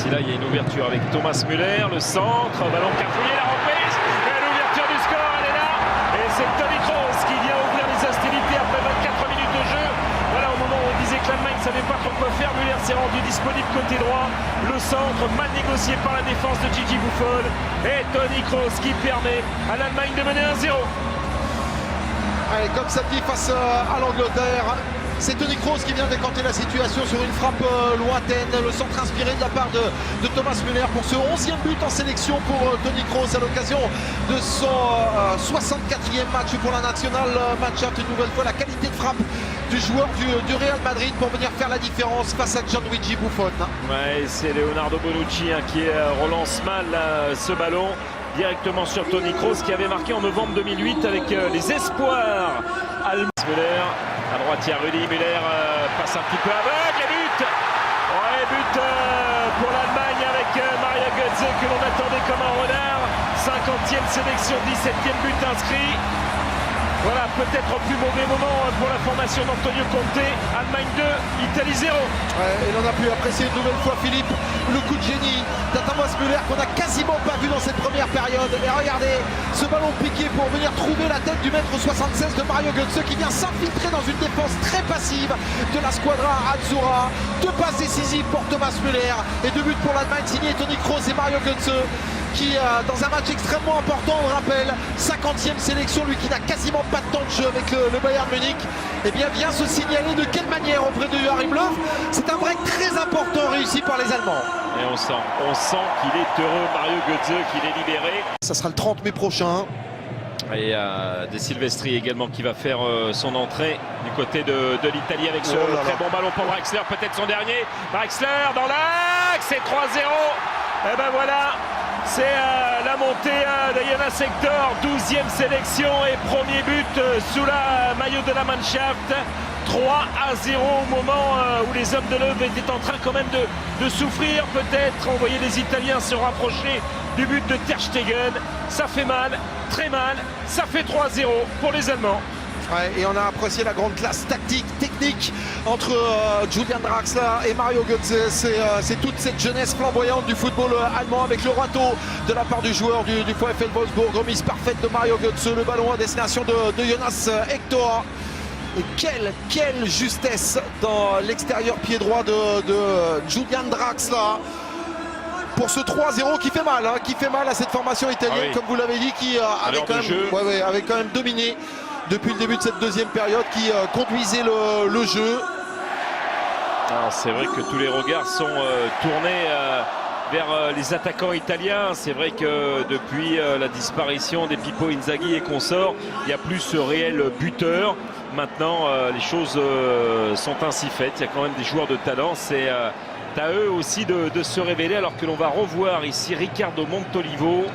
Si là il y a une ouverture avec Thomas Müller, le centre, ballon cafouillé, la reprise, et l'ouverture du score, elle est là, et c'est Toni Kroos qui vient ouvrir les hostilités après 24 minutes de jeu. Voilà, au moment où on disait que l'Allemagne ne savait pas trop quoi faire, Müller s'est rendu disponible côté droit, le centre mal négocié par la défense de Gigi Buffon, et Toni Kroos qui permet à l'Allemagne de mener 1-0. Allez, comme samedi face à l'Angleterre, c'est Toni Kroos qui vient décanter la situation sur une frappe lointaine. Le centre inspiré de la part de Thomas Müller pour ce 11e but en sélection pour Toni Kroos à l'occasion de son 64e match pour la nationale Mannschaft. Une nouvelle fois la qualité de frappe du joueur du Real Madrid pour venir faire la différence face à Gianluigi Buffon. Ouais, c'est Leonardo Bonucci qui relance mal ce ballon directement sur Toni Kroos qui avait marqué en novembre 2008 avec les espoirs allemands. Müller, à droite il y a Rudi Müller, passe un petit peu aveugle et but. Ouais, but pour l'Allemagne avec Mario Götze que l'on attendait comme un renard. 50e sélection, 17e but inscrit. Voilà, peut-être au plus mauvais moment pour la formation d'Antonio Conte. Allemagne 2, Italie 0. Ouais, et l'on a pu apprécier une nouvelle fois, Philippe, le coup de génie d'Thomas Müller qu'on n'a quasiment pas vu dans cette première période. Et regardez, ce ballon piqué pour venir trouver la tête du mètre 76 de Mario Götze qui vient s'infiltrer dans une défense très passive de la squadra Azzurra. 2 passes décisives pour Thomas Müller et 2 buts pour l'Allemagne signés Toni Kroos et Mario Götze, qui dans un match extrêmement important, on le rappelle, 50e sélection, lui qui n'a quasiment pas de temps de jeu avec le Bayern Munich, eh bien vient se signaler de quelle manière auprès de Joachim Löw. C'est un break très important réussi par les Allemands. Et on sent qu'il est heureux, Mario Götze, qu'il est libéré. Ça sera le 30 mai prochain. Et De Silvestri également qui va faire son entrée du côté de l'Italie avec ce très bon ballon pour Draxler, peut-être son dernier. Draxler dans l'axe, c'est 3-0. Et ben voilà, c'est la montée d'Ayana Sector, 12e sélection et premier but sous la maillot de la Mannschaft. 3-0 au moment où les hommes de Löw étaient en train quand même de souffrir peut-être. On voyait les Italiens se rapprocher du but de Ter Stegen. Ça fait mal, très mal, ça fait 3-0 pour les Allemands. Ouais, et on a apprécié la grande classe tactique, technique entre Julian Draxler et Mario Götze. C'est toute cette jeunesse flamboyante du football allemand avec le râteau de la part du joueur du VfL Wolfsburg. Remise parfaite de Mario Götze, le ballon à destination de Jonas Hector. Et quelle justesse dans l'extérieur pied droit de Julian Draxler pour ce 3-0 qui fait mal, hein, qui fait mal à cette formation italienne, oui, comme vous l'avez dit, qui avait quand même dominé depuis le début de cette deuxième période, qui conduisait le jeu. C'est vrai que tous les regards sont tournés vers les attaquants italiens. C'est vrai que depuis la disparition des Pippo Inzaghi et consorts, il n'y a plus ce réel buteur. Maintenant, les choses sont ainsi faites. Il y a quand même des joueurs de talent. C'est à eux aussi de se révéler, alors que l'on va revoir ici Riccardo Montolivo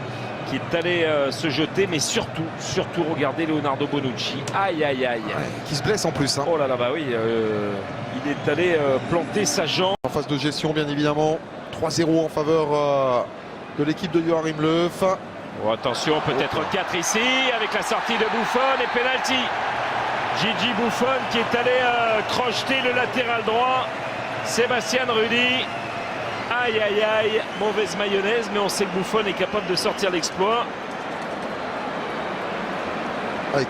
qui est allé se jeter, mais surtout regardez Leonardo Bonucci. Aïe aïe aïe. Ouais, qui se blesse en plus. Hein. Oh là là, bah oui, il est allé planter sa jambe. En phase de gestion, bien évidemment. 3-0 en faveur de l'équipe de Joachim Löw. Oh, attention, peut-être 4 ici, avec la sortie de Buffon et penalty. Gigi Buffon qui est allé crocheter le latéral droit. Sébastien Rudi. Aïe aïe aïe, mauvaise mayonnaise, mais on sait que Buffon est capable de sortir l'exploit.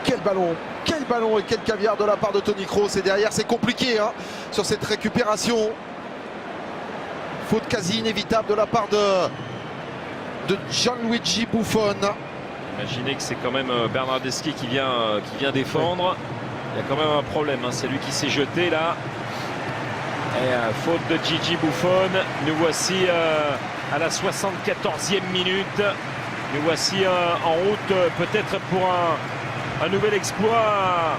Quel ballon et quel caviar de la part de Toni Kroos. Et derrière c'est compliqué hein, sur cette récupération. Faute quasi inévitable de la part de Gianluigi Buffon. Imaginez que c'est quand même Bernardeschi qui vient défendre. Il y a quand même un problème, hein. C'est lui qui s'est jeté là. Et faute de Gigi Buffon. Nous voici à la 74e minute. Nous voici en route peut-être pour un nouvel exploit.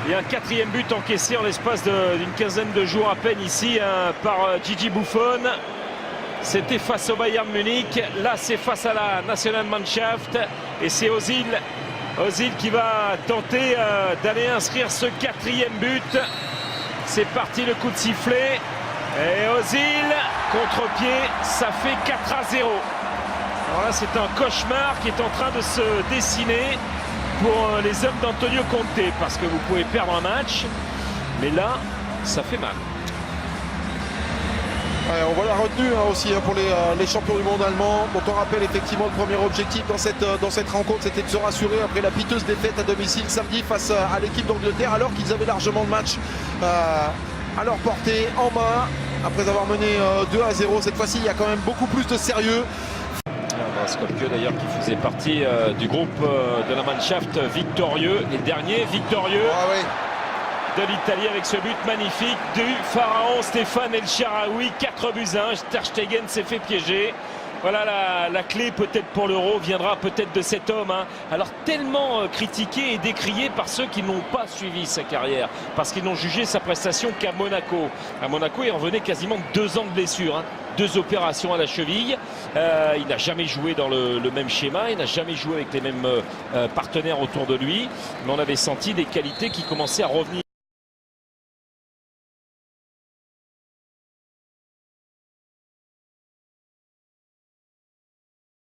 Et un 4e but encaissé en l'espace d'une quinzaine de jours à peine ici par Gigi Buffon. C'était face au Bayern Munich. Là c'est face à la National Mannschaft. Et c'est Özil qui va tenter d'aller inscrire ce 4e but. C'est parti, le coup de sifflet. Et Özil, contre-pied, ça fait 4-0. Alors là, c'est un cauchemar qui est en train de se dessiner pour les hommes d'Antonio Conte. Parce que vous pouvez perdre un match, mais là, ça fait mal. Ouais, on voit la retenue aussi pour les champions du monde allemands, dont on rappelle effectivement le premier objectif dans cette rencontre, c'était de se rassurer après la piteuse défaite à domicile samedi face à l'équipe d'Angleterre, alors qu'ils avaient largement le match à leur portée, en main, après avoir mené 2-0. Cette fois-ci, il y a quand même beaucoup plus de sérieux. Skopje d'ailleurs qui faisait partie du groupe de la Mannschaft victorieux, les derniers victorieux. Ah ouais. De l'Italie avec ce but magnifique du pharaon Stéphane El Shaarawy, 4-1. Ter Stegen s'est fait piéger. Voilà la clé peut-être pour l'Euro viendra peut-être de cet homme. Alors tellement critiqué et décrié par ceux qui n'ont pas suivi sa carrière. Parce qu'ils n'ont jugé sa prestation qu'à Monaco. À Monaco, il revenait quasiment 2 ans de blessure. 2 opérations à la cheville. Il n'a jamais joué dans le même schéma. Il n'a jamais joué avec les mêmes partenaires autour de lui. Mais on avait senti des qualités qui commençaient à revenir.